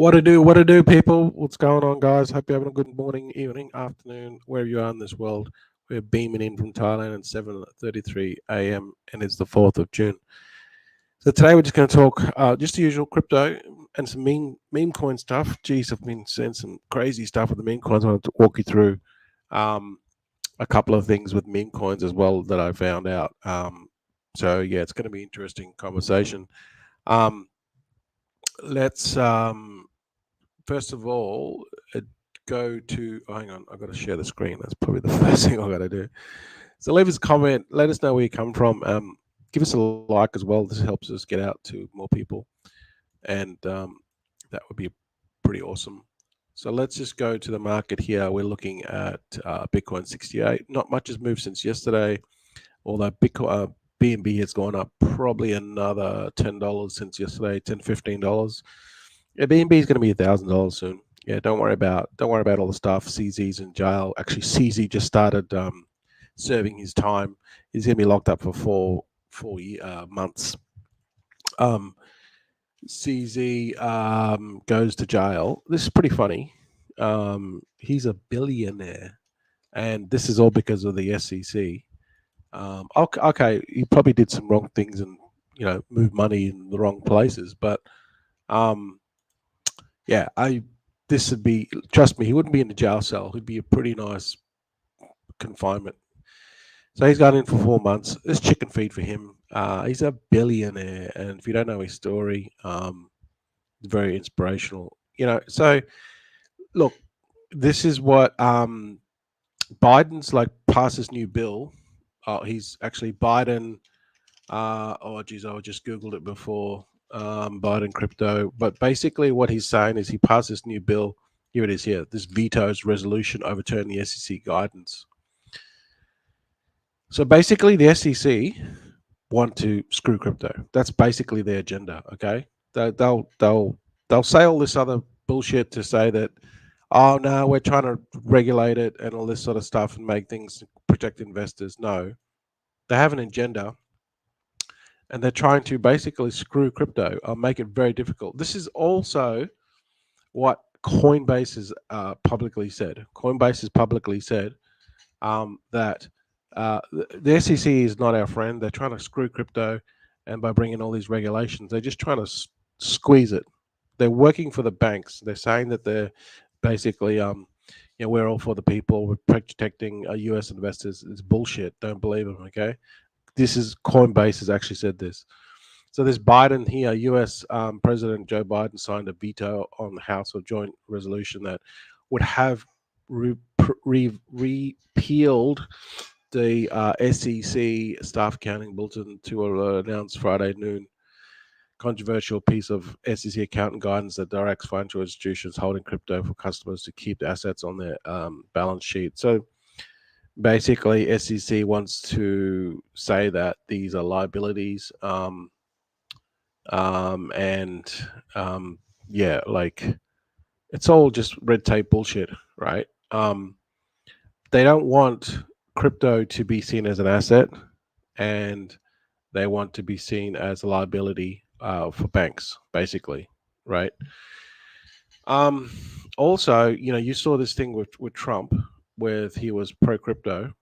What to do, people? What's going on, guys? Hope you're having a good morning, evening, afternoon, wherever you are in this world. We're beaming in from Thailand at 7:33 a.m. and it's the 4th of June. So today we're just going to talk just the usual crypto and some meme coin stuff. Geez, I've been seeing some crazy stuff with the meme coins. I want to walk you through a couple of things with meme coins as well that I found out. So yeah, it's going to be an interesting conversation. Um, let's first of all, go to. Oh, hang on, I've got to share the screen. That's probably the first thing I've got to do. So leave us a comment. Let us know where you come from. Give us a like as well. This helps us get out to more people, and that would be pretty awesome. So let's just go to the market here. We're looking at Bitcoin 68. Not much has moved since yesterday, although Bitcoin BNB has gone up probably another $10 since yesterday, $10, $15. Yeah, BNB is going to be $1,000 soon. Yeah, don't worry about all the stuff. CZ's in jail. Actually, CZ just started serving his time. He's going to be locked up for four months. CZ goes to jail. This is pretty funny. He's a billionaire, and this is all because of the SEC. Okay, he probably did some wrong things and moved money in the wrong places, but yeah, this would be, trust me, he wouldn't be in the jail cell. He'd be a pretty nice confinement. So he's gone in for 4 months. It's chicken feed for him. He's a billionaire, and if you don't know his story, it's very inspirational. So look, this is what Biden's like passed this new bill. He's actually Biden. Oh geez, I just googled it before. Biden crypto, but basically what he's saying is he passed this new bill. Here it is. Here, this vetoes resolution overturning the SEC guidance. So basically, the SEC want to screw crypto. That's basically their agenda. Okay, they'll say all this other bullshit to say that, oh no, we're trying to regulate it and all this sort of stuff and make things protect investors. No, they have an agenda, and they're trying to basically screw crypto or make it very difficult. This is also what Coinbase has publicly said. Coinbase has publicly said that the SEC is not our friend. They're trying to screw crypto, and by bringing all these regulations, they're just trying to squeeze it. They're working for the banks. They're saying that they're basically, we're all for the people. We're protecting U.S. investors. It's bullshit. Don't believe them. Okay, this is Coinbase has actually said this. So this Biden here, U.S. President Joe Biden signed a veto on the House of Joint Resolution that would have repealed the SEC staff accounting bulletin to announce Friday noon controversial piece of SEC accounting guidance that directs financial institutions holding crypto for customers to keep the assets on their balance sheet. So basically, SEC wants to say that these are liabilities, yeah, like it's all just red tape bullshit, right? They don't want crypto to be seen as an asset, and they want to be seen as a liability for banks, basically, right? Also, you saw this thing with Trump, where he was pro crypto.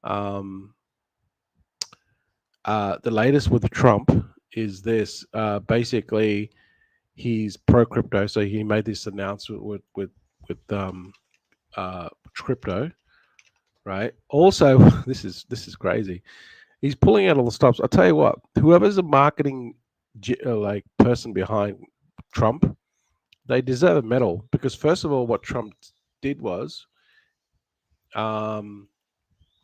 The latest with Trump is this. Basically, he's pro crypto, so he made this announcement with crypto, right? Also, this is crazy. He's pulling out all the stops. I'll tell you what, whoever's a marketing like person behind Trump, they deserve a medal, because first of all, what Trump did was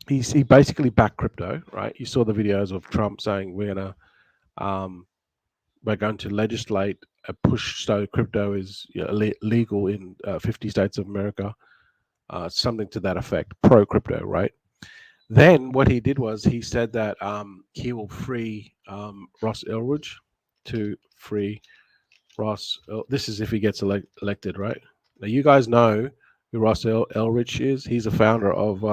he basically backed crypto, right? You saw the videos of Trump saying we're going to legislate a push so crypto is legal in 50 states of America, something to that effect, pro crypto, right? Then what he did was he said that he will free Ross Ulbricht to free Ross. This is if he gets elected, right? Now you guys know who Ross Ulbricht is. He's a founder of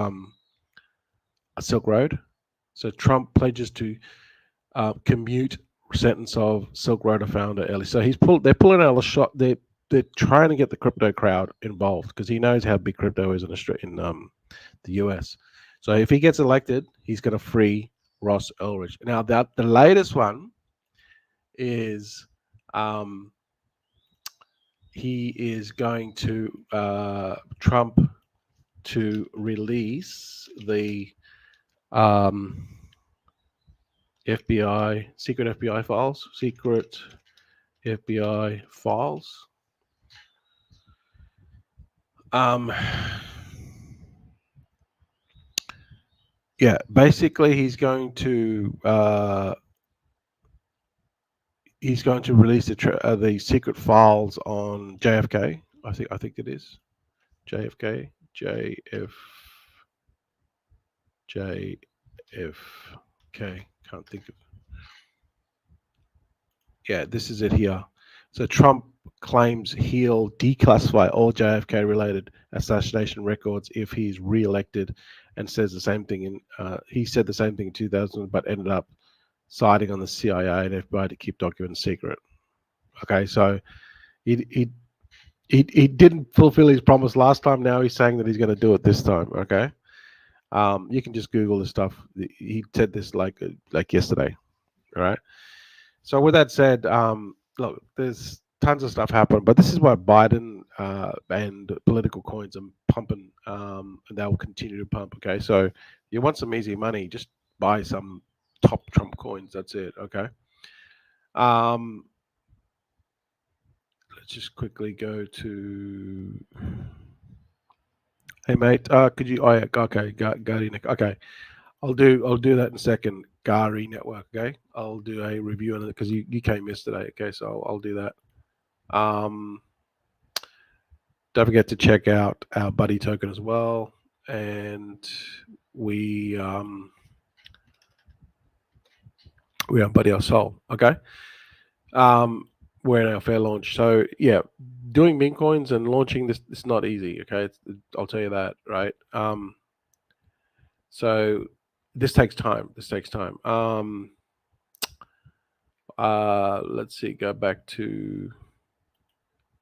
Silk Road. So Trump pledges to commute sentence of Silk Road founder Ellie. So they're pulling out a shot. they're trying to get the crypto crowd involved because he knows how big crypto is in the US. So if he gets elected, he's going to free Ross Ulrich. Now that the latest one is um, he is going to Trump to release the um, secret FBI files, Um, yeah, basically he's going to release the secret files on JFK. I think it is JFK, JFK. Can't think of. Yeah, this is it here. So Trump claims he'll declassify all JFK-related assassination records if he's re-elected, and says the same thing he said the same thing in 2000, but ended up siding on the CIA and FBI to keep documents secret. Okay, so he he didn't fulfill his promise last time. Now he's saying that he's going to do it this time. Okay, you can just Google this stuff. He said this like yesterday. All right. So with that said, look, there's tons of stuff happening, but this is why Biden and political coins are pumping, and they will continue to pump. Okay, so you want some easy money, just buy some top Trump coins. That's it. Okay. Um, let's just quickly go to. Hey mate, could you? Oh yeah, okay, Gary. Okay, I'll do that in a second. Gary Network. Okay, I'll do a review on it because you came yesterday. Okay, so I'll do that. Um, don't forget to check out our buddy token as well, and we are buddy our soul. Okay, we're in our fair launch. So yeah, doing meme coins and launching this is not easy. Okay, I'll tell you that, right? So this takes time. Let's see. Go back to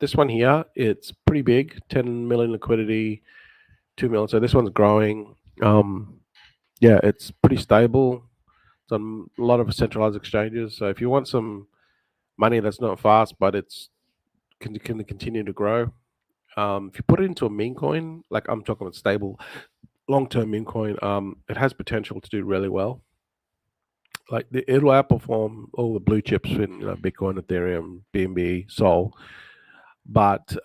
this one here. It's pretty big. 10 million liquidity, 2 million. So this one's growing. Yeah, it's pretty stable. It's on a lot of centralized exchanges. So if you want some money that's not fast, but it's can continue to grow, if you put it into a meme coin, like I'm talking about stable, long-term meme coin, it has potential to do really well. Like it'll outperform all the blue chips in Bitcoin, Ethereum, BNB, Sol. But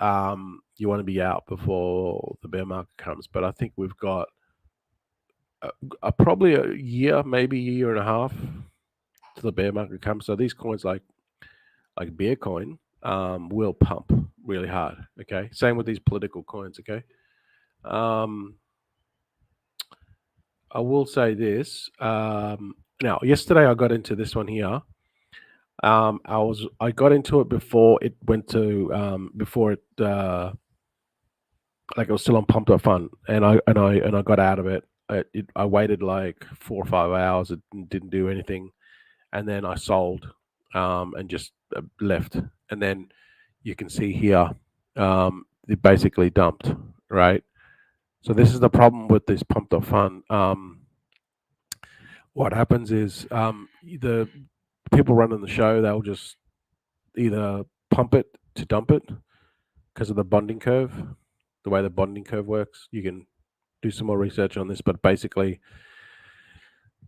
you want to be out before the bear market comes. But I think we've got probably a year, maybe a year and a half to the bear market comes. So these coins like Bearcoin will pump really hard. Okay, same with these political coins. Okay, I will say this. Now, yesterday I got into this one here. I got into it before it went to before it like it was still on pumped up fun, and I got out of it. I waited like 4 or 5 hours. It didn't do anything, and then I sold and just left. And then you can see here, it basically dumped, right? So this is the problem with this pumped up fund. What happens is the people running the show, they'll just either pump it to dump it because of the bonding curve, the way the bonding curve works. You can do some more research on this, but basically,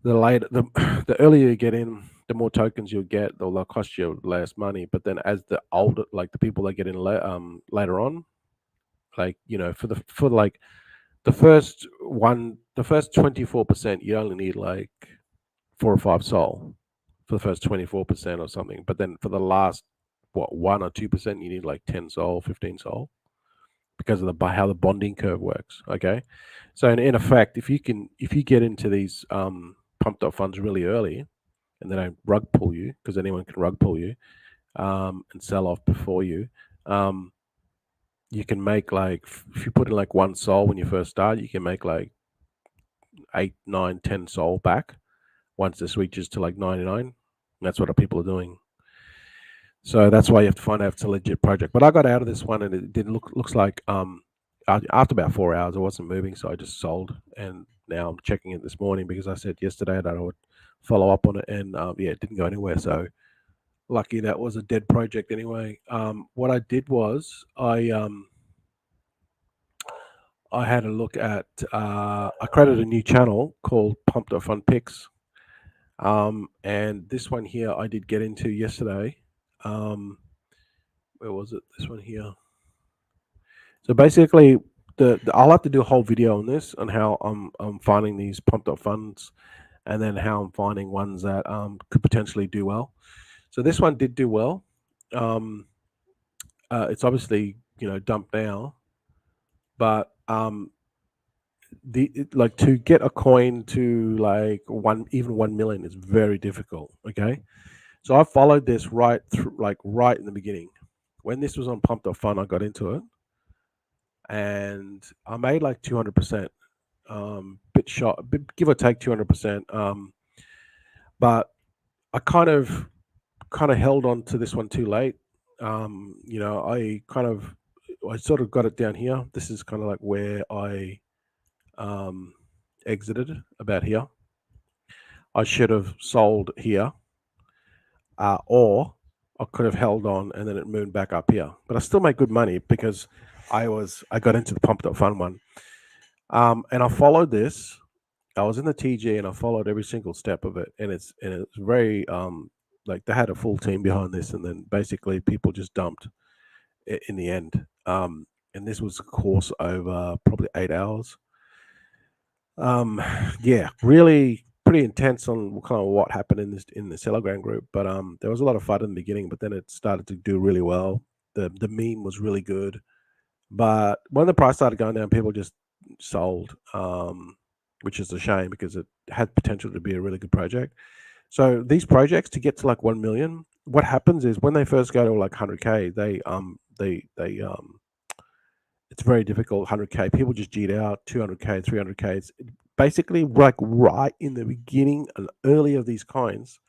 the earlier you get in, the more tokens you'll get. They'll cost you less money. But then, as the older, like the people that get in later on, like for like the first 24%, you only need like 4 or 5 sol for the first 24% or something. But then for the last 1 or 2%, you need like 10 sol, 15 sol because of how the bonding curve works. Okay, so in effect, if you get into these pumped up funds really early, and they don't rug pull you, because anyone can rug pull you and sell off before you. You can make like, if you put in like 1 sol when you first start, you can make like 8, 9, 10 sol back once it switches to like 99. That's what people are doing. So that's why you have to find out if it's a legit project. But I got out of this one, and it didn't looks like after about 4 hours, it wasn't moving, so I just sold. And now I'm checking it this morning because I said yesterday that I would follow up on it, and yeah, it didn't go anywhere. So lucky that was a dead project anyway. What I did was I had a look at I created a new channel called Pumped Up Fun Picks, and this one here I did get into yesterday. Um, where was it? This one here. So basically, I'll have to do a whole video on this on how I'm finding these pumped up funds, and then how I'm finding ones that could potentially do well. So this one did do well. Um, it's obviously dumped now, but like to get a coin to like 1 million is very difficult. Okay, so I followed this right through, like right in the beginning when this was on pumped up fun. I got into it and I made like 200%, bit shot, give or take 200%. But I kind of held on to this one too late. I sort of got it down here. This is kind of like where I um, exited about here. I should have sold here, or I could have held on and then it mooned back up here. But I still made good money because I got into the pumped up fun one, and I followed this. I was in the TG and I followed every single step of it, and it's very like they had a full team behind this, and then basically people just dumped in the end. And this was a course over probably 8 hours. Um, yeah, really pretty intense on kind of what happened in this Telegram group. But there was a lot of fun in the beginning, but then it started to do really well. The meme was really good, but when the price started going down, people just sold, which is a shame because it had potential to be a really good project. So these projects to get to like 1 million, what happens is when they first go to like 100K, they it's very difficult. 100K, people just cheat out. 200K, 300K. It's basically like right in the beginning and early of these coins.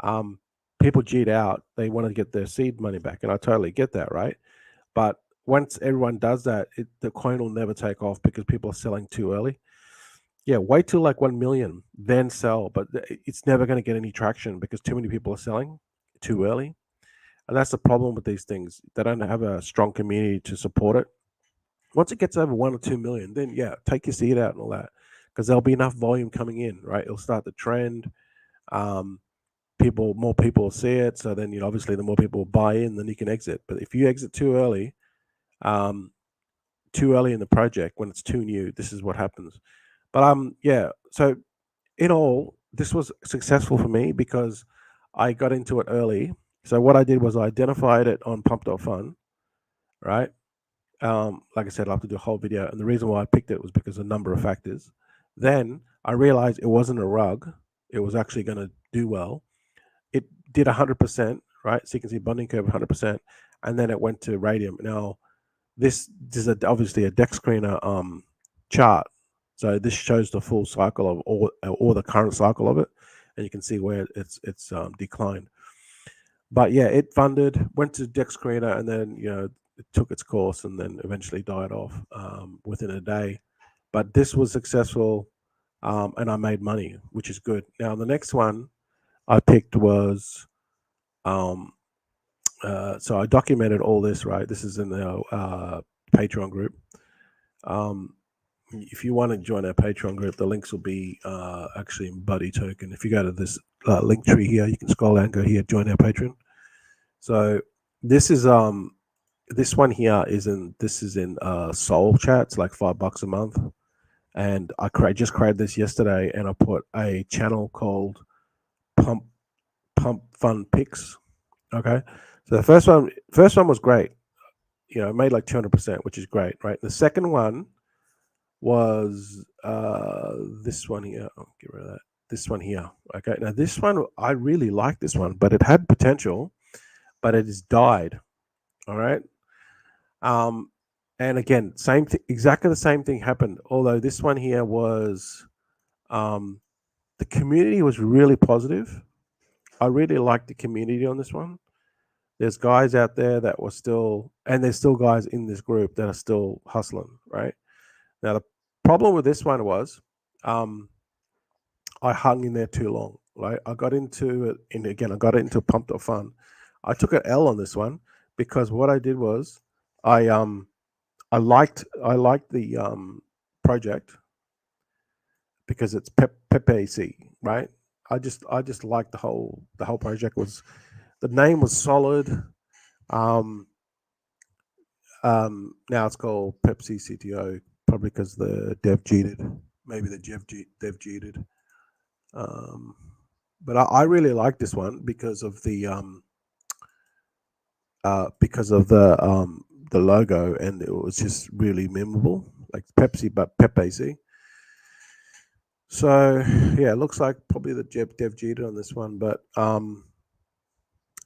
Um, People cheat out. They want to get their seed money back, and I totally get that, right? But once everyone does that, the coin will never take off because people are selling too early. Yeah, wait till like 1 million, then sell. But it's never going to get any traction because too many people are selling too early, and that's the problem with these things. They don't have a strong community to support it. Once it gets over 1 or 2 million, then yeah, take your seed out and all that, because there'll be enough volume coming in, right? It'll start the trend. Um, more people will see it, so then obviously the more people buy in, then you can exit. But if you exit um, too early in the project when it's too new, this is what happens. But yeah. So in all, this was successful for me because I got into it early. So what I did was I identified it on Pump.fun, right? Like I said, I'll have to do a whole video. And the reason why I picked it was because of a number of factors. Then I realized it wasn't a rug. It was actually going to do well. It did 100%, right? So you can see bonding curve 100%. And then it went to radium. Now, this is obviously a deck screener chart. So this shows the full cycle of all the current cycle of it. And you can see where it's declined. But yeah, it funded, went to deck screener, and then it took its course and then eventually died off within a day. But this was successful, and I made money, which is good. Now the next one I picked was so I documented all this. Right, this is in the Patreon group. If you want to join our Patreon group, the links will be actually in Buddy Token. If you go to this link tree here, you can scroll down and go here, join our Patreon. So this is this one here is in Soul Chats, like $5 a month, and I just created this yesterday, and I put a channel called Pump Fun Picks. Okay, so the first one was great. It made like 200%, which is great, right? The second one was this one here. Oh, get rid of that. This one here. Okay, now this one I really like this one, but it had potential, but it has died. All right. Um, and again, exactly the same thing happened. Although this one here was, the community was really positive. I really liked the community on this one. there's guys out there that were still, and there's still guys in this group that are still hustling, right? Now, the problem with this one was um, I hung in there too long. Right, I got into it, and again, I got into pumped up fun. I took an L on this one because what I did was I I liked the project because it's Pepe, right? I just liked the whole project. Was the name was solid. Um, now it's called Pepsi CTO, probably because the dev cheated. Maybe the dev cheated. Um, but I really like this one because of the logo, and it was just really memorable, like Pepsi, but Pepe. So yeah, it looks like probably the dev cheated on this one, but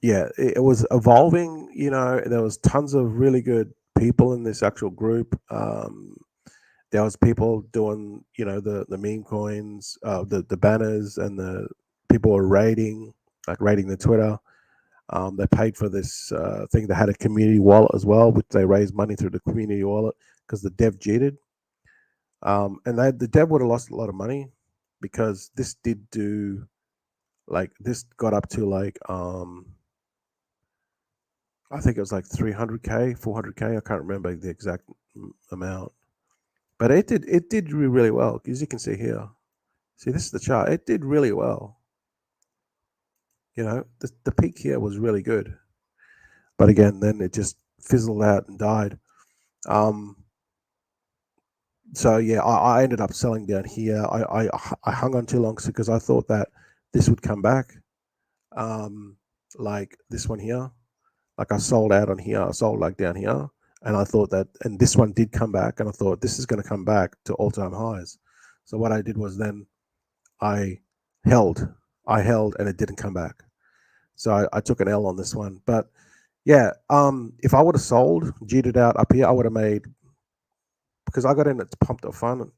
yeah, it was evolving. There was tons of really good people in this actual group. There was people doing, the meme coins, the banners, and the people were rating, like rating the Twitter. They paid for this thing. They had a community wallet as well, which they raised money through the community wallet because the dev cheated. And the dev would have lost a lot of money because this did do, like, this got up to like I think it was like 300K, 400K. I can't remember the exact amount, but it did really well, as you can see here. See, this is the chart. It did really well. The peak here was really good, but again, then it just fizzled out and died. Um, so yeah, I ended up selling down here. I hung on too long because I thought that this would come back, like this one here. Like I sold out on here. I sold like down here, and I thought that, and this one did come back, and I thought this is going to come back to all-time highs. So what I did was then I held, and it didn't come back. So I took an L on this one. But yeah, if I would have sold, G'd out up here, I would have made, because I got in at pumped up fun.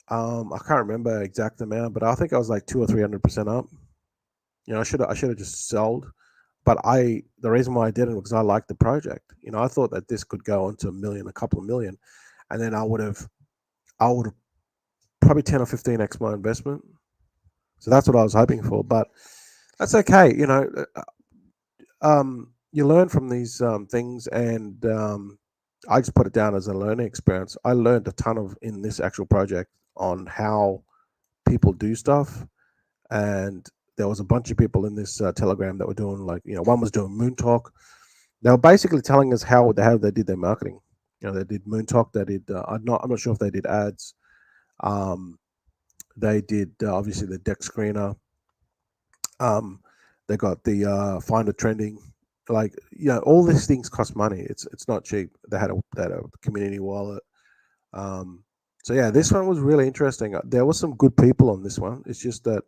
I can't remember exact amount, but I think I was like 200 or 300% up. I should have just sold. But the reason why I didn't was because I liked the project. I thought that this could go into a million, a couple of million, and then I would have probably 10 or 15x my investment. So that's what I was hoping for. But that's okay. You learn from these things, and I just put it down as a learning experience. I learned a ton of in this actual project on how people do stuff, and there was a bunch of people in this Telegram that were doing, like, one was doing Moon Talk. They were basically telling us how they did their marketing. They did Moon Talk. They did. I'm not sure if they did ads. Um, they did obviously the deck screener. Um, they got the finder trending. Like, all these things cost money. It's not cheap. They had a community wallet. Um, so yeah, this one was really interesting. There was some good people on this one. It's just that,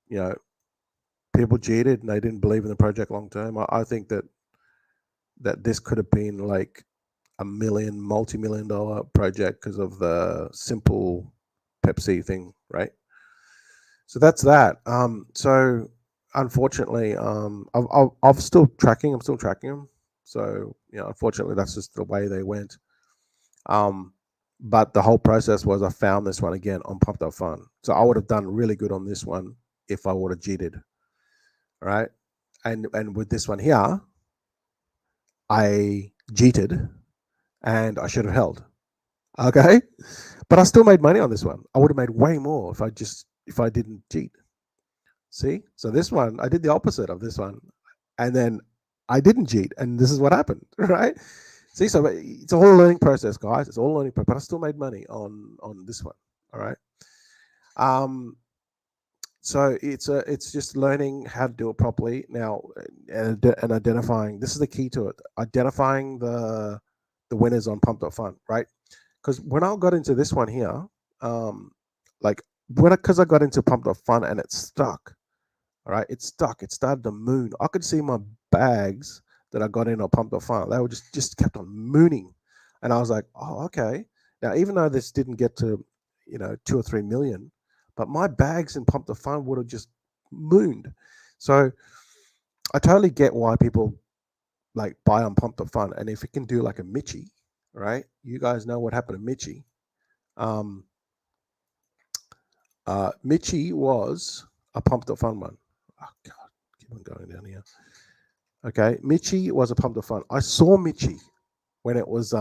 you know people cheated and they didn't believe in the project long term. I think that this could have been like a multi-million dollar project because of the simple Pepsi thing, right? So that's that. So unfortunately, I'm still tracking. I'm still tracking them. So unfortunately, that's just the way they went. Um, but the whole process was I found this one again on Pumped Up Fun. So I would have done really good on this one if I would have cheated, right? And with this one here, I cheated and I should have held. Okay, but I still made money on this one. I would have made way more if I didn't cheat. See, so this one I did the opposite of this one, and then I didn't cheat, and this is what happened, right? See, so it's a whole learning process, guys. It's all learning, but I still made money on this one. All right. Um, so it's just learning how to do it properly now, and identifying. This is the key to it: identifying the winners on Pump Fun, right? Because when I got into this one here, um, like because I got into Pump Fun and it stuck. All right, it stuck. It started to moon. I could see my bags that I got in or pumped up funnel. They were just kept on mooning, and I was like, oh, okay. Now, even though this didn't get to 2 or 3 million, but my bags in pumped up funnel would have just mooned. So I totally get why people like buy on Pump.Fun, and if it can do like a Mitchie, right? You guys know what happened to Mitchie. Um, Mitchie was a Pump.Fun one. Oh God, keep on going down here. Okay, Mitchie was a Pump.Fun. I saw Mitchie when it was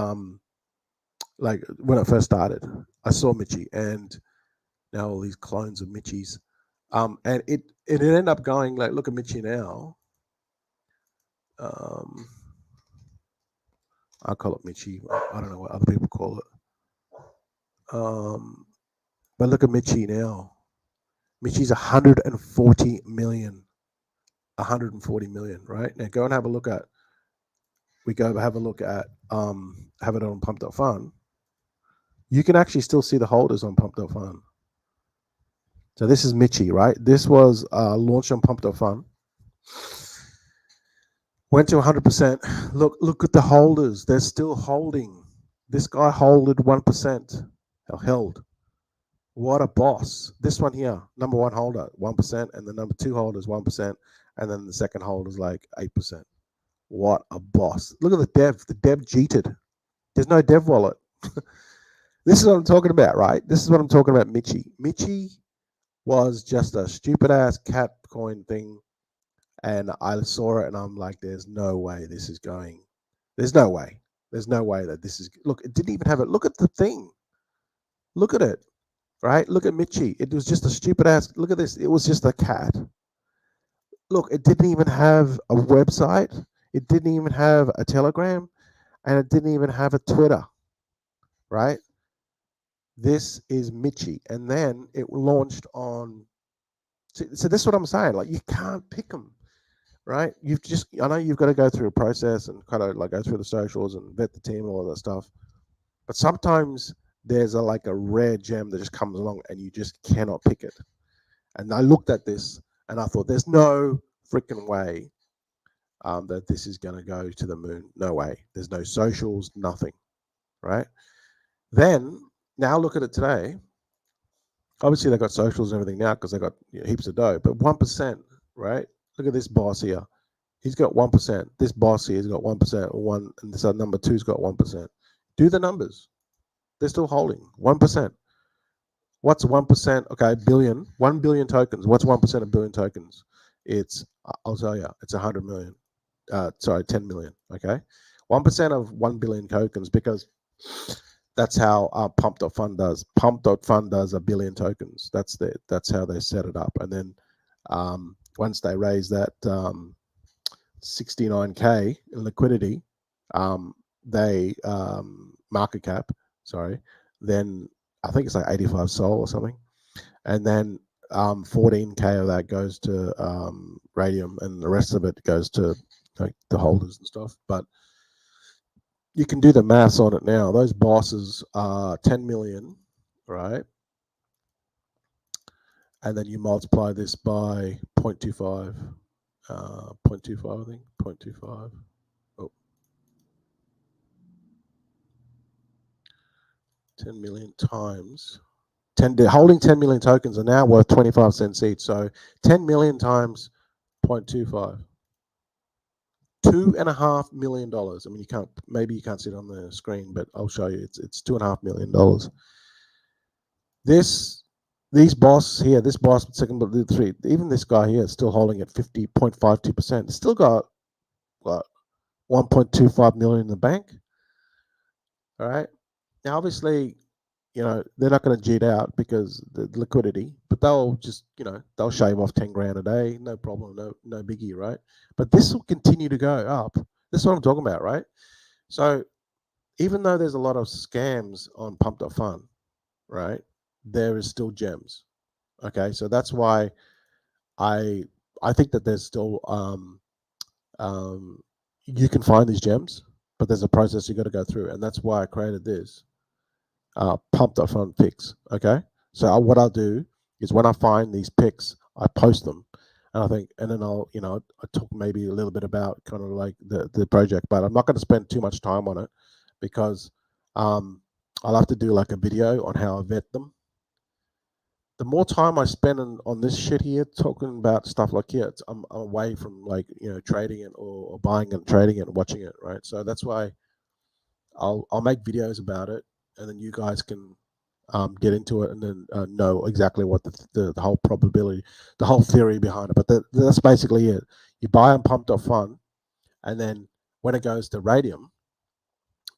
like when it first started. I saw Mitchie, and now all these clones of Mitchies. And it ended up going like, look at Mitchie now. Um, I call it Mitchie. I don't know what other people call it. Um, but look at Mitchie now. Mitchie's 140 million. 140 million, right? Now go and have a look at. We go have a look at. Have it on Pump.Fun. You can actually still see the holders on Pump.Fun. So this is Mitchie, right? This was launched on Pump.Fun. Went to 100%. Look at the holders. They're still holding. This guy holded 1%. Held. What a boss. This one here, number one holder, 1%, and the number two holder is 1%, and then the second holder is like 8%. What a boss. Look at the dev. The dev cheated. There's no dev wallet. This is what I'm talking about, right? This is what I'm talking about, Mitchie. Mitchie was just a stupid ass cat coin thing. And I saw it and I'm like, there's no way this is going. There's no way. There's no way that this is. Look, it didn't even have it. Look at the thing. Look at it, right? Look at Mitchie. It was just a stupid ass. Look at this. It was just a cat. Look, it didn't even have a website. It didn't even have a Telegram. And it didn't even have a Twitter, right? This is Mitchie. And then it launched on. So this is what I'm saying. Like, you can't pick them. Right? I know you've got to go through a process and kind of like go through the socials and vet the team and all that stuff. But sometimes there's like a rare gem that just comes along and you just cannot pick it. And I looked at this and I thought, there's no freaking way that this is going to go to the moon. No way. There's no socials, nothing. Right? Then, now look at it today. Obviously, they've got socials and everything now because they've got heaps of dough. But 1%, right? Look at this boss here. He's got 1%. This boss here has got 1%, one, and this number two's got 1%. Do the numbers. They're still holding 1%. What's 1%? Okay, billion. 1 billion tokens. What's 1% of billion tokens? I'll tell you, it's 100 million. 10 million. Okay, 1% of 1 billion tokens, because that's how Pump.Fun does. Pump.Fun does a billion tokens. That's how they set it up. And then once they raise that 69K in liquidity, they market cap, then I think it's like 85 Sol or something, and then 14K of that goes to Radium, and the rest of it goes to like the holders and stuff. But you can do the maths on it now. Those bosses are 10 million, right? And then you multiply this by 0.25, 0.25, I think, 0.25. Oh, 10 million times 10. Holding 10 million tokens are now worth 25 cents each. So 10 million times 0.25. $2.5 million. I mean, maybe you can't see it on the screen, but I'll show you. It's $2.5 million. These boss here, this boss, second, but the three, even this guy here is still holding at 50.52%. It's still got what, 1.25 million in the bank. All right. Now, obviously, they're not going to cheat out because the liquidity, but they'll just, they'll shave off 10 grand a day. No problem. No biggie, right? But this will continue to go up. This is what I'm talking about, right? So even though there's a lot of scams on Pump.Fun, right, there is still gems. Okay. So that's why I think that there's still, you can find these gems, but there's a process you got to go through. And that's why I created this. Pump.Fun picks. Okay, so what I'll do is when I find these picks, I post them, and then I'll I talk maybe a little bit about kind of like the project, but I'm not going to spend too much time on it because I'll have to do like a video on how I vet them. the more time I spend on this shit here, talking about stuff like here, I'm away from like trading it or buying and trading it and watching it, right? So that's why I'll make videos about it, and then you guys can get into it and then know exactly what the whole probability, the whole theory behind it. But that's basically it. You buy on pump.fun, and then when it goes to radium,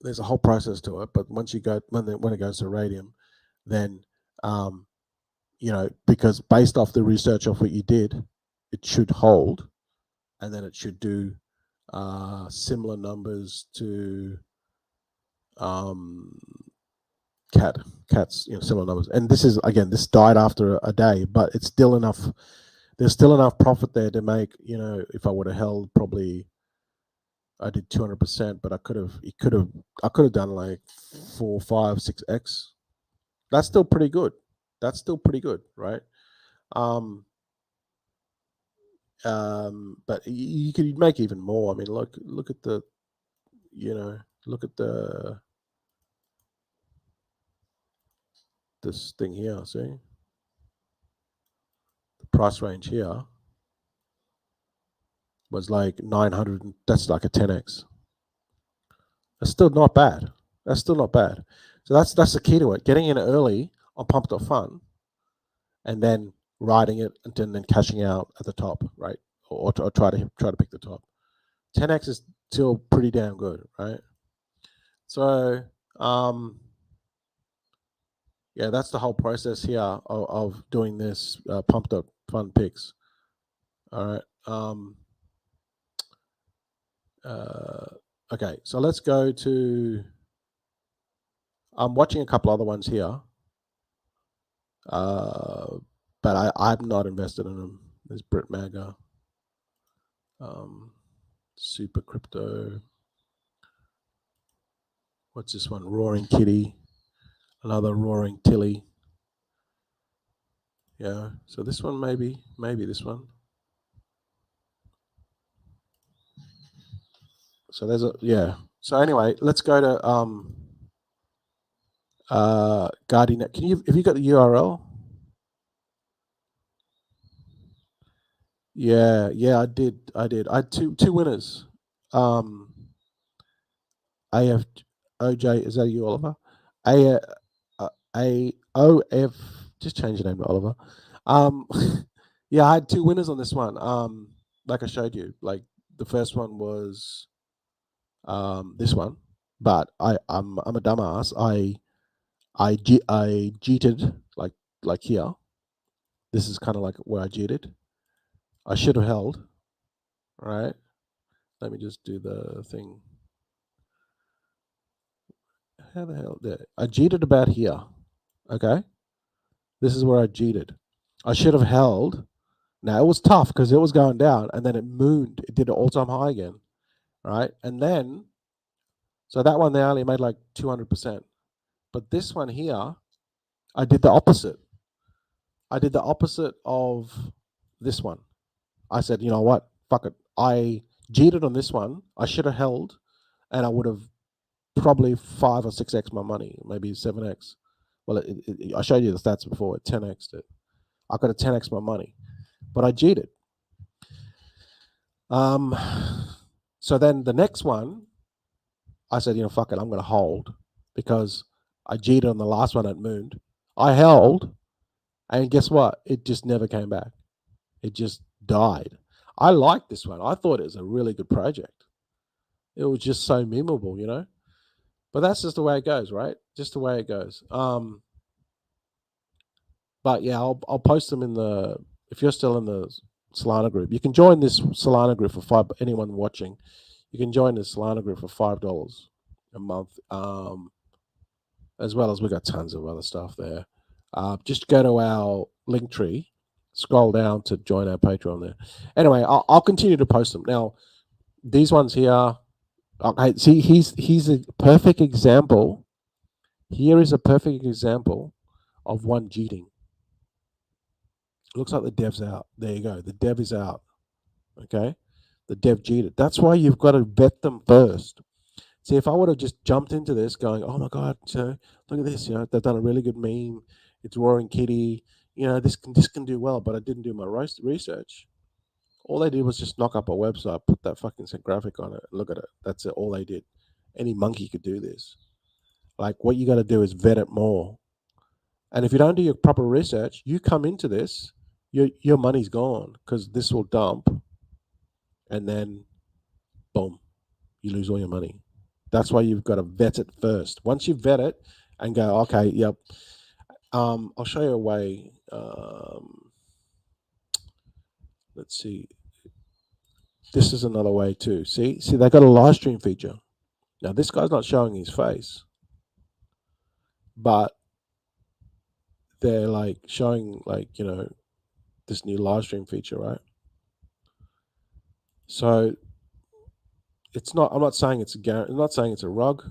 there's a whole process to it. But once you go when it goes to radium, then because based off the research of what you did, it should hold, and then it should do similar numbers to cats, similar numbers. And this is again, this died after a day, but it's still enough. There's still enough profit there to make. If I would have held, probably I did 200%, but I could have done like 4, 5, 6x. That's still pretty good. Right? But you could make even more. I mean, look at the, look at this thing here. See, the price range here was like 900. That's like a 10x. That's still not bad. So that's the key to it. Getting in early on pump.fun, and then riding it and then cashing out at the top, right? Or try to pick the top. 10x is still pretty damn good, right? So yeah, that's the whole process here of doing this pump.fun picks. All right. Okay, so let's go to. I'm watching a couple other ones here, but I'm not invested in them. There's Brit Maga, Super Crypto. What's this one? Roaring Kitty, another Roaring Tilly. Yeah, so this one maybe this one. So there's a So anyway, let's go to GuardianNet. Have you got the URL? Yeah, I did. I had two winners. AF OJ, is that you, Oliver? AOF. Just change the name to Oliver. Yeah, I had two winners on this one. Like I showed you, like the first one was this one, but I'm a dumbass. I cheated like here. This is kind of like where I cheated. I should have held, right? Let me just do the thing. How the hell did I cheated about here? Okay, this is where I cheated. I should have held. Now it was tough because it was going down, and then it mooned. It did an all-time high again, right? And then, so that one there only made like 200%. But this one here, I did the opposite. I did the opposite of this one. I said, you know what? Fuck it. I cheated on this one. I should have held, and I would have probably 5 or 6x my money, maybe 7x. Well, I showed you the stats before. It 10x'd it. I could have 10x my money, but I cheated. So then the next one, I said, fuck it, I'm going to hold because I cheated on the last one at Mooned. I held, and guess what? It just never came back. It just died. I liked this one. I thought it was a really good project. It was just so memorable, But that's just the way it goes, right? Just the way it goes. But yeah, I'll post them in the. If you're still in the Solana group, you can join this Solana group for $5. Anyone watching, you can join the Solana group for $5 a month. As well as we got tons of other stuff there. Just go to our link tree, scroll down to join our Patreon there. Anyway, I'll continue to post them. Now, these ones here, okay, see, he's a perfect example. Here is a perfect example of one cheating. It looks like the dev's out. There you go. The dev is out. Okay? The dev cheated. That's why you've got to vet them first. See, if I would have just jumped into this going, oh my God, look at this, they've done a really good meme. It's Roaring Kitty. this can do well, but I didn't do my research. All they did was just knock up a website, put that fucking graphic on it, look at it. That's it. All they did. Any monkey could do this. Like, what you got to do is vet it more. And if you don't do your proper research, you come into this, your money's gone because this will dump, and then boom, you lose all your money. That's why you've got to vet it first. Once you vet it and go, okay, yep. I'll show you a way. Let's see. This is another way too. See, they got a live stream feature. Now this guy's not showing his face, but they're like showing this new live stream feature, right? So it's not. I'm not saying it's I'm not saying it's a rug.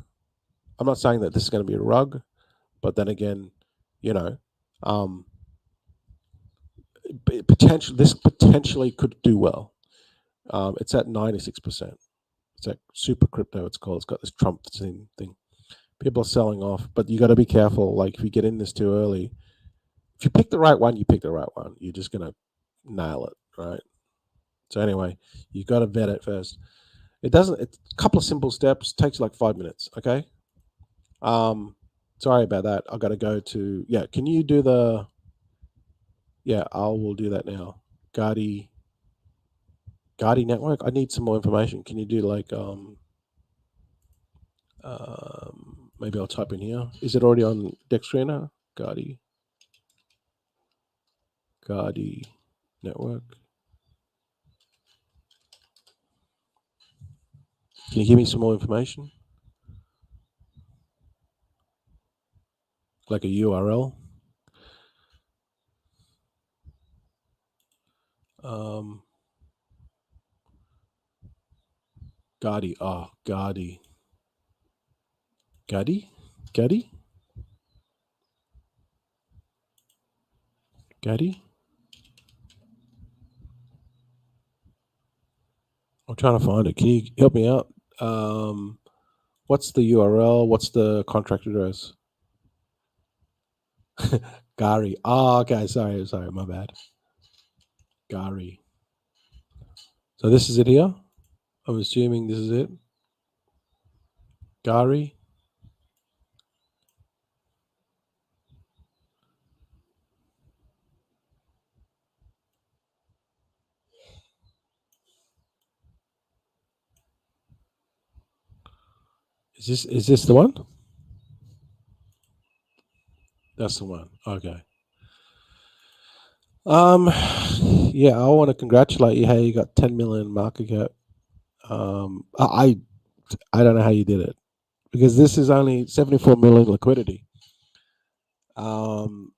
I'm not saying that this is going to be a rug, but then again, you know, um, this potentially could do well. It's at 96%. It's like super crypto. It's called. It's got this Trump thing. People are selling off, but you got to be careful. Like if you get in this too early, if you pick the right one, you pick the right one. You're just gonna nail it, right? So anyway, you got to vet it first. It doesn't. It's a couple of simple steps. Takes like 5 minutes. Okay. Sorry about that. I got to go to. Yeah. Can you do the? Yeah, I will do that now. Guardi network. I need some more information. Can you do like maybe I'll type in here. Is it already on Deck Screener? Guardi network. Can you give me some more information? Like a URL? Guardi. Oh, Guardi. Guardi? I'm trying to find it. Can you help me out? What's the URL? What's the contract address? Gari. Oh, okay. Sorry. My bad. Gari. So this is it here? I'm assuming this is it. Gari. Is this the one? That's the one. Okay. Yeah, I want to congratulate you. Hey, you got 10 million market cap. I don't know how you did it because this is only 74 million liquidity. And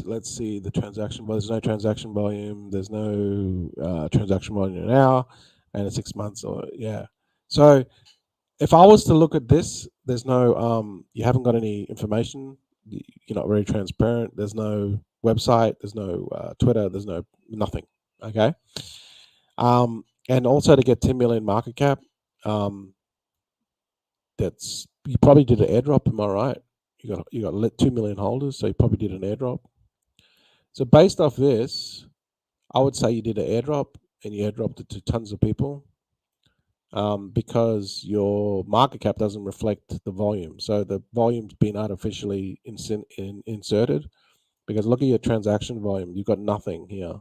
let's see the transaction. Well, there's no transaction volume. There's no transaction volume in an hour, and it's 6 months. Or yeah. So if I was to look at this, there's no. You haven't got any information. You're not very transparent. There's no website. There's no Twitter. There's no nothing. Okay. And also to get 10 million market cap, that's you probably did an airdrop. Am I right? You got 2 million holders, so you probably did an airdrop. So based off this, I would say you did an airdrop and you airdropped it to tons of people, because your market cap doesn't reflect the volume. So the volume's been artificially inserted, because look at your transaction volume. You've got nothing here.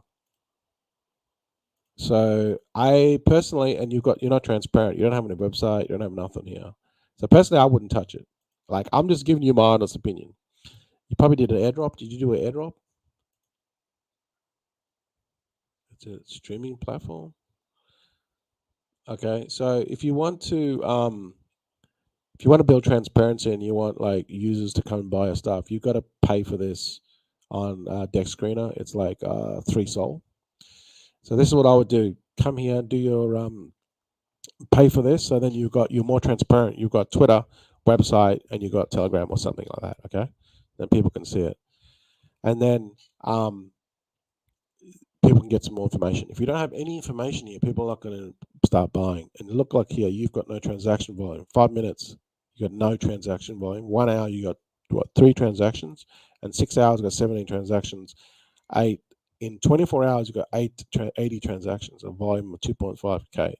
So I personally, and you're not transparent. You don't have any website. You don't have nothing here. So personally, I wouldn't touch it. Like, I'm just giving you my honest opinion. You probably did an airdrop. Did you do an airdrop? It's a streaming platform. Okay, so if you want to build transparency and you want like users to come and buy your stuff, you've got to pay for this on Deck Screener. It's like 3 Sol. So this is what I would do. Come here, do your pay for this. So then you're more transparent. You've got Twitter, website, and you've got Telegram or something like that. Okay, then people can see it, and then people can get some more information. If you don't have any information here, people are not going to start buying. And look, like here, you've got no transaction volume. 5 minutes, you got no transaction volume. 1 hour, you got 3 transactions, and 6 hours got 17 transactions. In 24 hours you got 80 transactions, a volume of 2.5k.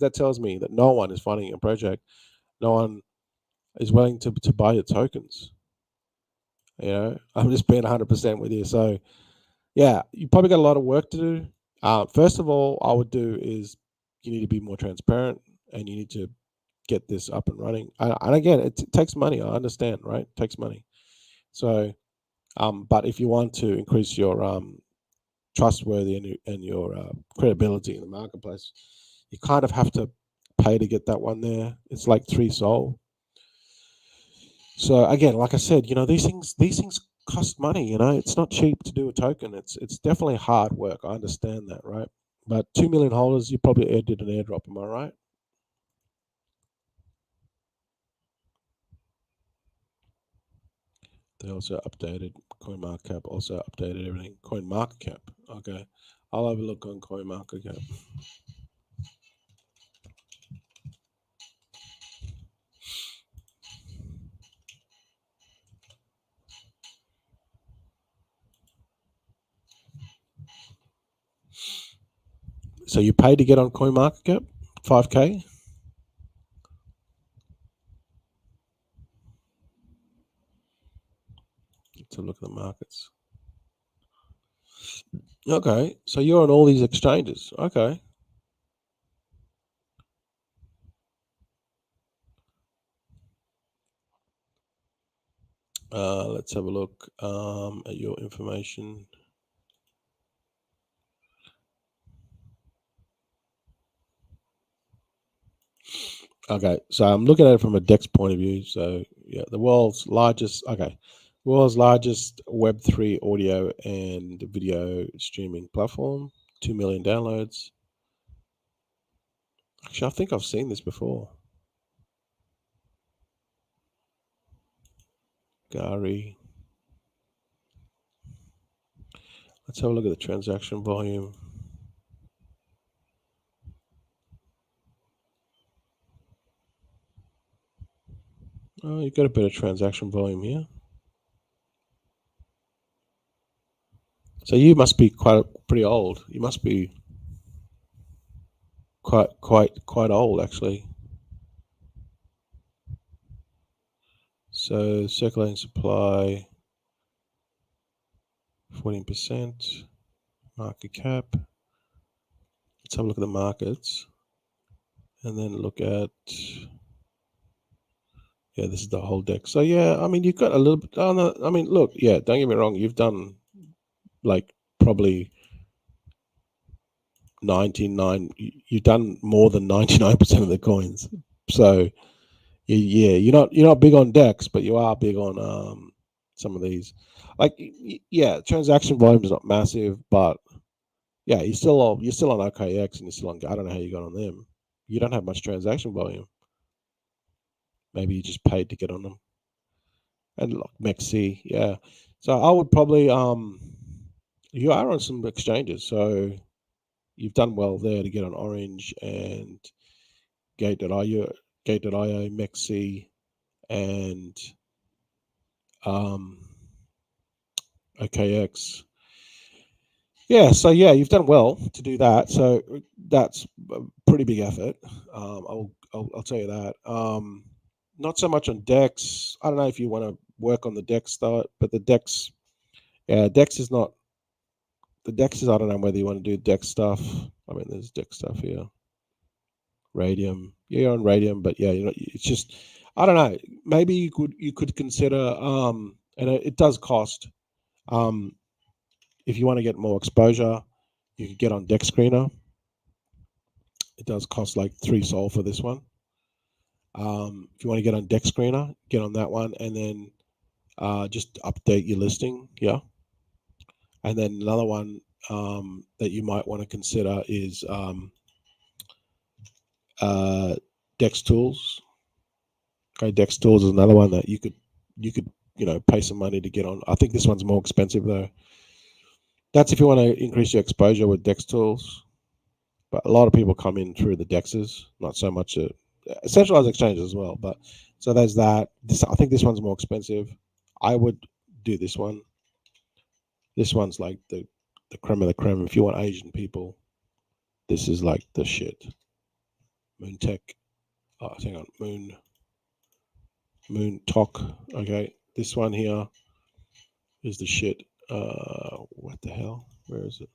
That tells me that no one is funding a project, no one is willing to buy your tokens. I'm just being 100% with you. So yeah, you probably got a lot of work to do. First of all, I would do is you need to be more transparent, and you need to get this up and running. And again, it takes money. I understand, right? It takes money. So, but if you want to increase your trustworthy and your credibility in the marketplace, you kind of have to pay to get that one there. It's like 3 Sol. So again, like I said, these things cost money. It's not cheap to do a token. It's definitely hard work. I understand that, right? But 2 million holders, you probably did an airdrop. Am I right? They also updated CoinMarketCap. Also updated everything. CoinMarketCap. Okay, I'll have a look on CoinMarketCap. So you paid to get on CoinMarketCap? 5K? Let's have a look at the markets. Okay, so you're on all these exchanges. Okay. Let's have a look at your information. Okay, so I'm looking at it from a DEX point of view. So yeah, the world's largest Web3 audio and video streaming platform, 2 million downloads. Actually, I think I've seen this before. Gary. Let's have a look at the transaction volume. Oh, you've got a bit of transaction volume here. So you must be pretty old. You must be quite old, actually. So circulating supply, 14%. Market cap. Let's have a look at the markets, and then look at. Yeah, this is the whole deck. So yeah, I mean, you've got a little bit. Oh, no, I mean, look, yeah, don't get me wrong. You've done like probably 99. You've done more than 99% of the coins. So yeah, you're not big on decks, but you are big on some of these. Like yeah, transaction volume is not massive, but yeah, you're still on OKX, and you're still on. I don't know how you got on them. You don't have much transaction volume. Maybe you just paid to get on them. And like Mexi, yeah. So I would probably you are on some exchanges, so you've done well there to get on Orange and Gate.io, Mexi, and um OKX. Yeah, so yeah, you've done well to do that. So that's a pretty big effort. I'll tell you that. Not so much on Dex. I don't know if you want to work on the Dex start, but the Dex, yeah, Dex is not. The Dex is. I don't know whether you want to do Dex stuff. I mean, there's Dex stuff here. Radium, yeah, you're on Radium, but yeah, it's just. I don't know. Maybe you could consider. And it does cost. Um, if you want to get more exposure, you could get on Dex Screener. It does cost like 3 Sol for this one. If you want to get on Dex Screener, get on that one, and then just update your listing. Yeah. And then another one that you might want to consider is Dex Tools. Okay, Dex Tools is another one that you could pay some money to get on. I think this one's more expensive though. That's if you want to increase your exposure with Dex Tools. But a lot of people come in through the Dexes, not so much centralized exchanges as well. But so there's that. I think this one's more expensive. I would do this one. This one's like the creme of the creme. If you want Asian people, this is like the shit. Moon Tech. Oh, hang on. Moon Talk. Okay. This one here is the shit. What the hell? Where is it?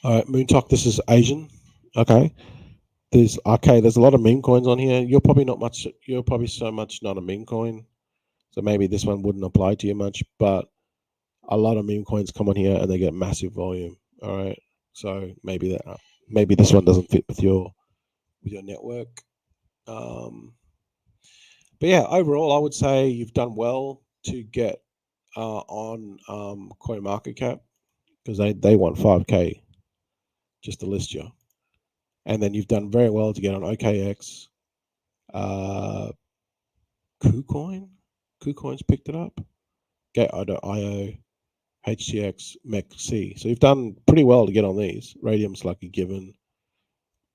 All right, Moon Talk. This is Asian. Okay. There's a lot of meme coins on here. You're probably not much. You're probably so much not a meme coin, so maybe this one wouldn't apply to you much. But a lot of meme coins come on here and they get massive volume. All right, so maybe this one doesn't fit with your network. But yeah, overall, I would say you've done well to get on CoinMarketCap because they want 5K just to list you, and then you've done very well to get on OKX. Uh, KuCoin's picked it up. Gate.io, HTX, MEC-C. So you've done pretty well to get on these. Radium's like a given.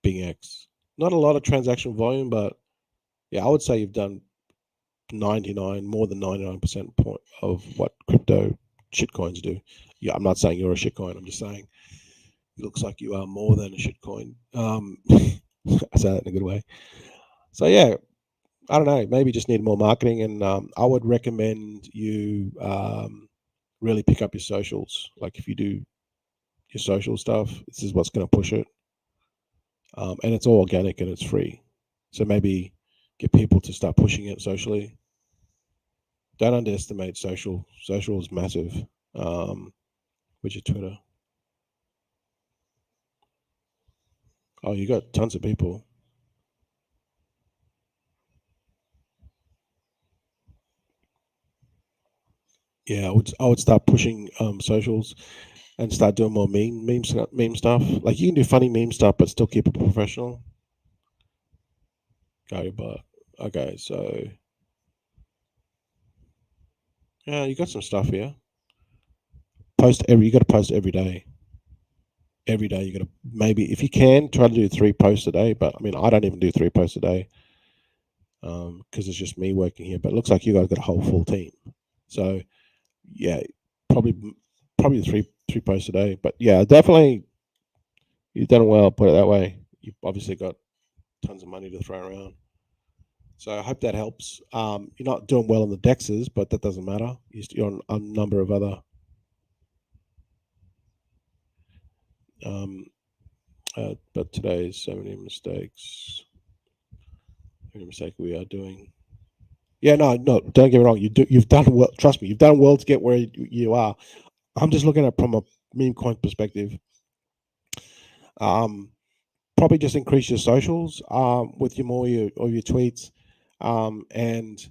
BingX. Not a lot of transaction volume, but yeah, I would say you've done more than 99% point of what crypto shitcoins do. Yeah, I'm not saying you're a shitcoin. I'm just saying it looks like you are more than a shitcoin. I say that in a good way. So yeah, I don't know. Maybe just need more marketing, and I would recommend you really pick up your socials. Like if you do your social stuff, this is what's going to push it, and it's all organic and it's free. So maybe get people to start pushing it socially. Don't underestimate social. Social is massive. With your Twitter. Oh, you got tons of people. Yeah, I would start pushing socials and start doing more meme stuff. Like you can do funny meme stuff, but still keep it professional. Go, but okay, so yeah, you got some stuff here. You got to post every day. Every day you got to maybe if you can try to do 3 posts a day. But I mean, I don't even do 3 posts a day because it's just me working here. But it looks like you guys got a whole full team. So yeah, probably probably three posts a day. But yeah, definitely you've done well. Put it that way. You've obviously got tons of money to throw around. So I hope that helps. You're not doing well on the dexes, but that doesn't matter. You're on a number of other um, but today's so many mistakes. How many mistakes we are doing. Yeah, no, no. Don't get me wrong. You've done well. Trust me, you've done well to get where you are. I'm just looking at from a meme coin perspective. Um, Probably just increase your socials with your tweets, and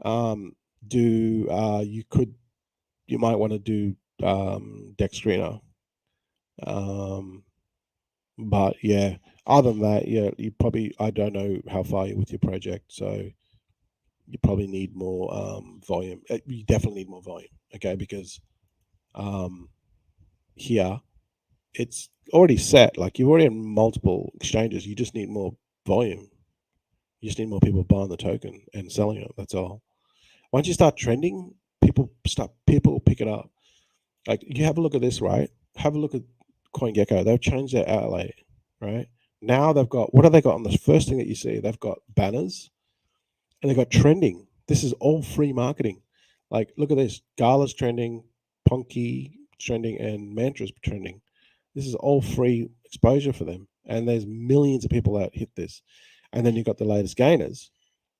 um, do you might want to do deck screener. Um, but yeah, other than that, yeah, you probably I don't know how far you're with your project, so you probably need more volume. You definitely need more volume, okay? Because um, here it's already set. Like you're already in multiple exchanges. You just need more volume. You just need more people buying the token and selling it. That's all. Once you start trending, people pick it up. Like you have a look at this, right? Have a look at CoinGecko. They've changed their outlay, right? Now they've got what have they got on the first thing that you see? They've got banners and they've got trending. This is all free marketing. Like look at this. Gala's trending, Ponky trending, and Mantra's trending. This is all free exposure for them. And there's millions of people that hit this. And then you've got the latest gainers,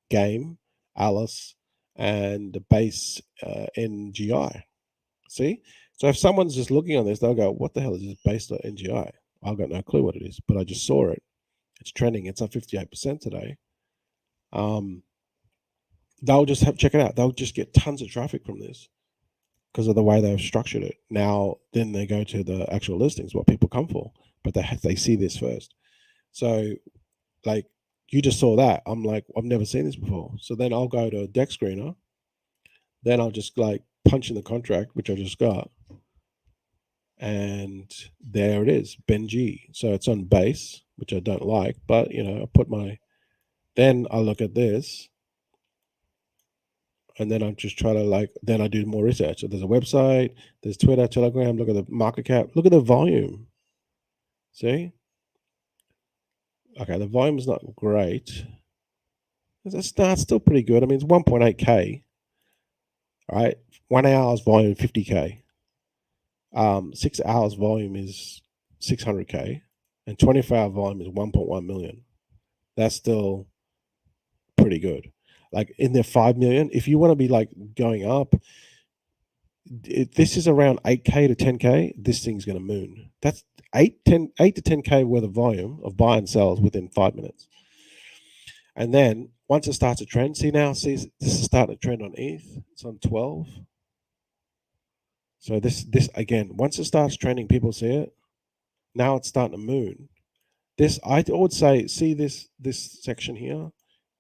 Game, Alice, and the base NGI. See? So if someone's just looking on this, they'll go, what the hell is this based on NGI? I've got no clue what it is, but I just saw it. It's trending. It's up 58% today. They'll just check it out. They'll just get tons of traffic from this because of the way they've structured it. Now, then they go to the actual listings, what people come for, but they see this first. So, like, you just saw that. I'm like, I've never seen this before. So then I'll go to Deck Screener. Then I'll just like punch in the contract, which I just got. And there it is, Benji. So it's on base. which I don't like. But then I look at this, and then I just try to then I do more research. So there's a website, there's Twitter, Telegram. Look at the market cap. Look at the volume. See, okay, the volume is not great. It's still pretty good. I mean, it's 1.8k, right? 1 hour's volume 50k. 6 hours volume is 600k, and 24-hour volume is 1.1 million. That's still pretty good. Like in the 5 million, if you want to be like going up, if this is around 8k to 10k, this thing's going to moon. That's 8 to 10k worth of volume of buy and sells within 5 minutes. And then once it starts a trend, see this is starting a trend on ETH. It's on 12. So this again, once it starts trending, people see it. Now it's starting to moon. This I would say, see this section here.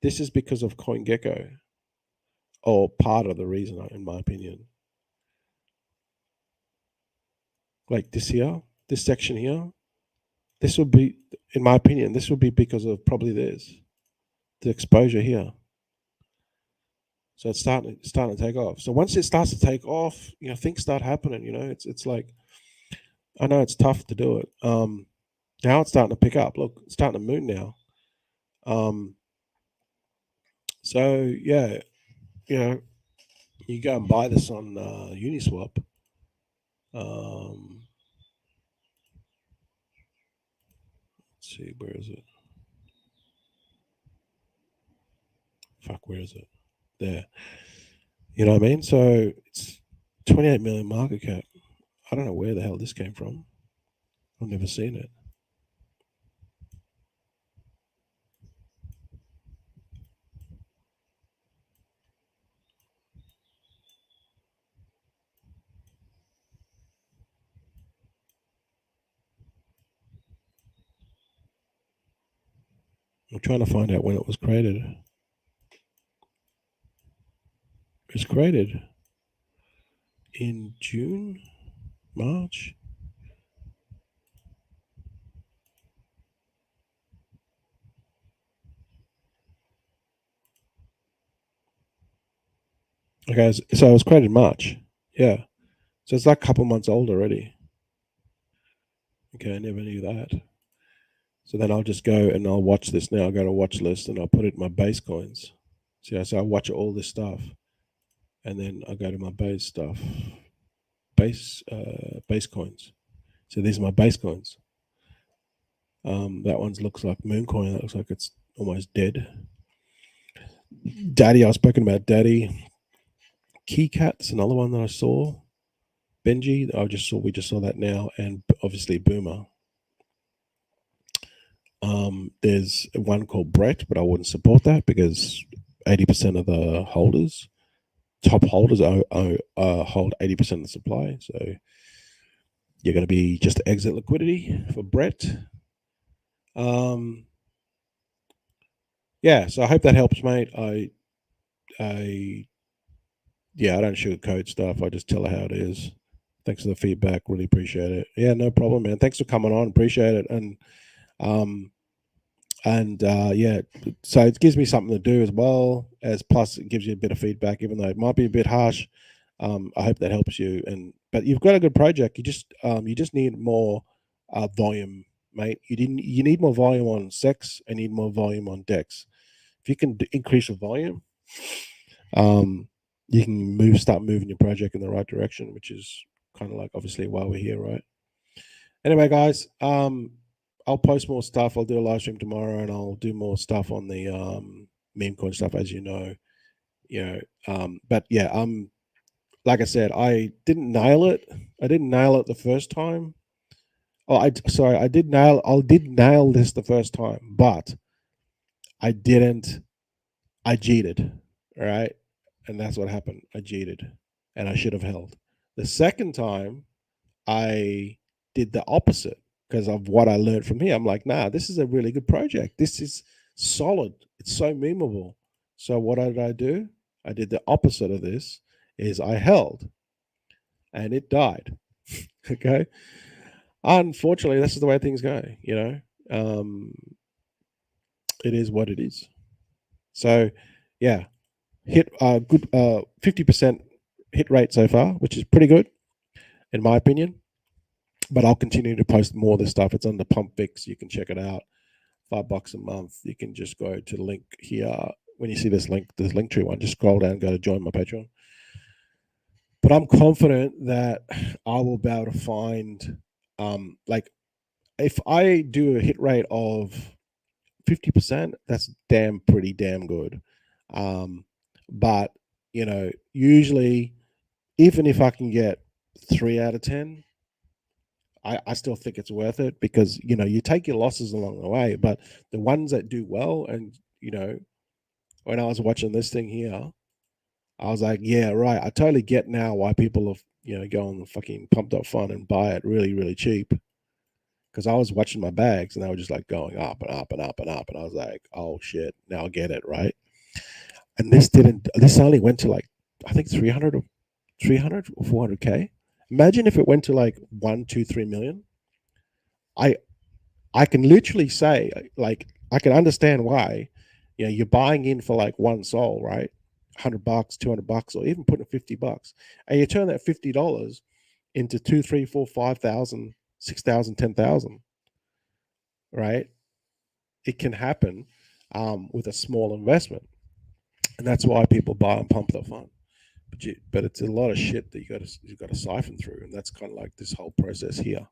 This is because of CoinGecko, or part of the reason, in my opinion. Like this here, this section here, this would be, in my opinion, this would be because of probably this, the exposure here. So it's starting to take off. So once it starts to take off, things start happening. It's like, I know it's tough to do it. Now it's starting to pick up. Look, it's starting to moon now. So yeah, you go and buy this on Uniswap. Let's see, where is it? Fuck, where is it? There. You know what I mean? So it's 28 million market cap. I don't know where the hell this came from. I've never seen it. I'm trying to find out when it was created. It was created in June, March. Okay, so it was created in March. Yeah. So it's like a couple months old already. Okay, I never knew that. So then I'll just go and I'll watch this now. I'll go to watch list and I'll put it in my base coins. So I watch all this stuff. And then I go to my base stuff. Base coins. So these are my base coins. That one looks like Memecoin. That looks like it's almost dead. Daddy, I was spoken about Daddy. Keycat's another one that I saw. Benji, we just saw that now, and obviously Boomer. There's one called Brett, but I wouldn't support that because 80% of the top holders, hold 80% of the supply. So you're going to be just exit liquidity for Brett. Yeah, so I hope that helps, mate. I don't sugarcoat stuff. I just tell her how it is. Thanks for the feedback. Really appreciate it. Yeah, no problem, man. Thanks for coming on. Appreciate it. So it gives me something to do as well. As plus, it gives you a bit of feedback, even though it might be a bit harsh. I hope that helps you. But you've got a good project. You just need more volume, mate. You need more volume on Sex and need more volume on Dex. If you can increase your volume, you can start moving your project in the right direction, which is kind of like obviously why we're here, right? Anyway, guys, I'll post more stuff. I'll do a live stream tomorrow, and I'll do more stuff on the Memecoin stuff, as you know. But yeah, like I said, I didn't nail it. I didn't nail it the first time. I did nail this the first time, but I didn't. I cheated, right? And that's what happened. I cheated, and I should have held. The second time, I did the opposite because of what I learned from here. I'm like, nah, this is a really good project. This is solid. It's so memeable. So what did I do? I did the opposite of this. Is I held, and it died. Okay. Unfortunately, this is the way things go. it is what it is. So, yeah, hit good 50% hit rate so far, which is pretty good in my opinion. But I'll continue to post more of this stuff. It's under Pump Fix. You can check it out. $5 a month. You can just go to the link here. When you see this link tree one, just scroll down, go to join my Patreon. But I'm confident that I will be able to find, like, if I do a hit rate of 50%, that's pretty damn good. But usually, even if I can get 3 out of 10, I still think it's worth it, because you take your losses along the way, but the ones that do well, and when I was watching this thing here, I was like, yeah, right. I totally get now why people have go on the fucking pump.fun and buy it really, really cheap. Because I was watching my bags and they were just like going up and up and up and up, and I was like, oh shit, now I get it, right? And this only went to like, I think 300 or 400K. Imagine if it went to like 1, 2, 3 million. I can literally say, like, I can understand why, you're buying in for like one soul, right? $100, $200, or even putting $50, and you turn that $50 into 2, 3, 4, 5,000, 6,000, 10,000, right? It can happen with a small investment, and that's why people buy and pump their fund. But it's a lot of shit that you got to siphon through, and that's kind of like this whole process here.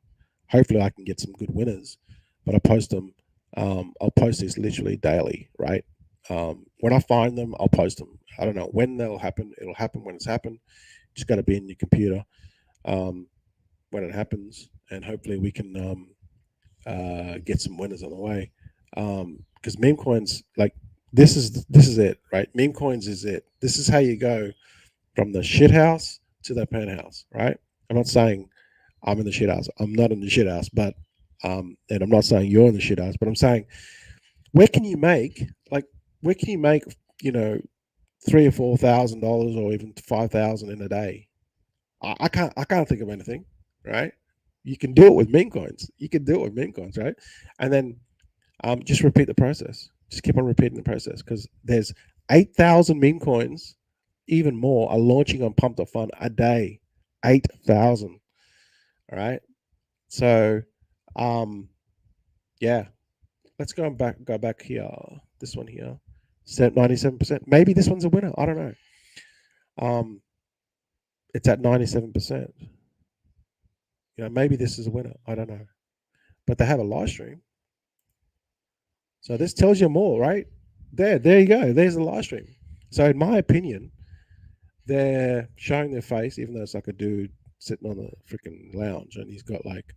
Hopefully, I can get some good winners, but I post them. I'll post this literally daily, right? When I find them, I'll post them. I don't know when they'll happen. It'll happen when it's happened. Just got to be in your computer when it happens, and hopefully we can get some winners on the way. Because meme coins, like, this is it, right? Meme coins is it. This is how you go from the shit house to the penthouse, right? I'm not saying I'm in the shit house. I'm not in the shit house, but and I'm not saying you're in the shit house, but I'm saying, where can you make, you know, $3,000 or $4,000 or even 5,000 in a day? I can't think of anything, right? You can do it with meme coins. You can do it with meme coins, right? And then just repeat the process. Just keep on repeating the process, because there's 8,000 meme coins, even more, are launching on Pump.fun a day. 8,000. All right. So, yeah, let's go back here. This one here, 97%. Maybe this one's a winner. I don't know. It's at 97%. Maybe this is a winner. I don't know. But they have a live stream, so this tells you more, right? There you go. There's the live stream. So, in my opinion, they're showing their face, even though it's like a dude sitting on a freaking lounge and he's got like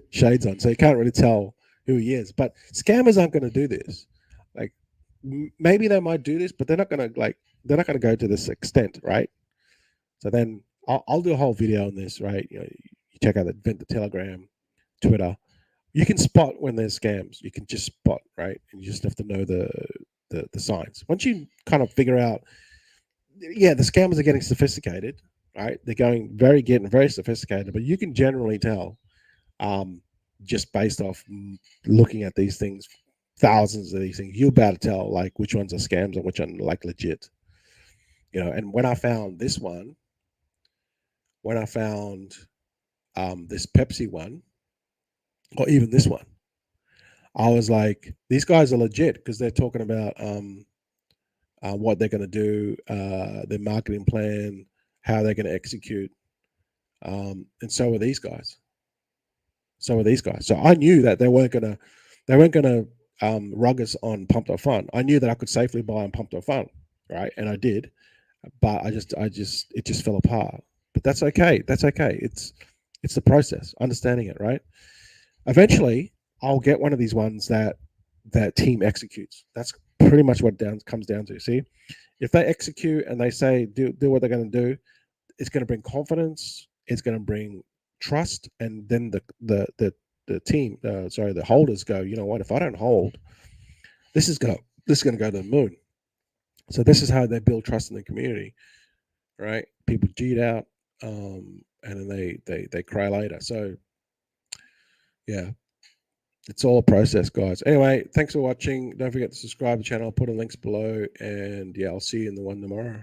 shades on, so you can't really tell who he is. But scammers aren't going to do this. Like, maybe they might do this, but they're not going to go to this extent, right? So then I'll do a whole video on this, right? You check out the Telegram, Twitter. You can spot when there's scams. You can just spot, right? And you just have to know the signs. Once you kind of figure out, yeah, the scammers are getting sophisticated, right? They're getting very sophisticated, but you can generally tell, just based off looking at these things, thousands of these things, you'll be able to tell like which ones are scams and which are like legit. And when I found this one, when I found this Pepsi one, or even this one, I was like, these guys are legit, because they're talking about what they're going to do, their marketing plan, how they're going to execute, and so are these guys. So I knew that they weren't gonna rug us on Pump.fun. I knew that I could safely buy on Pump.fun, right? And I did, but it just fell apart. But that's okay. That's okay. It's the process, understanding it, right? Eventually, I'll get one of these ones that team executes. That's pretty much what comes down to. See, if they execute and they say do what they're going to do, it's going to bring confidence. It's going to bring trust, and then the team, the holders go, you know what? If I don't hold, this is gonna go to the moon. So this is how they build trust in the community, right? People cheat out, and then they cry later. So, yeah, It's all a process, guys. Anyway, thanks for watching. Don't forget to subscribe to the channel. I'll put the links below. And yeah, I'll see you in the one tomorrow.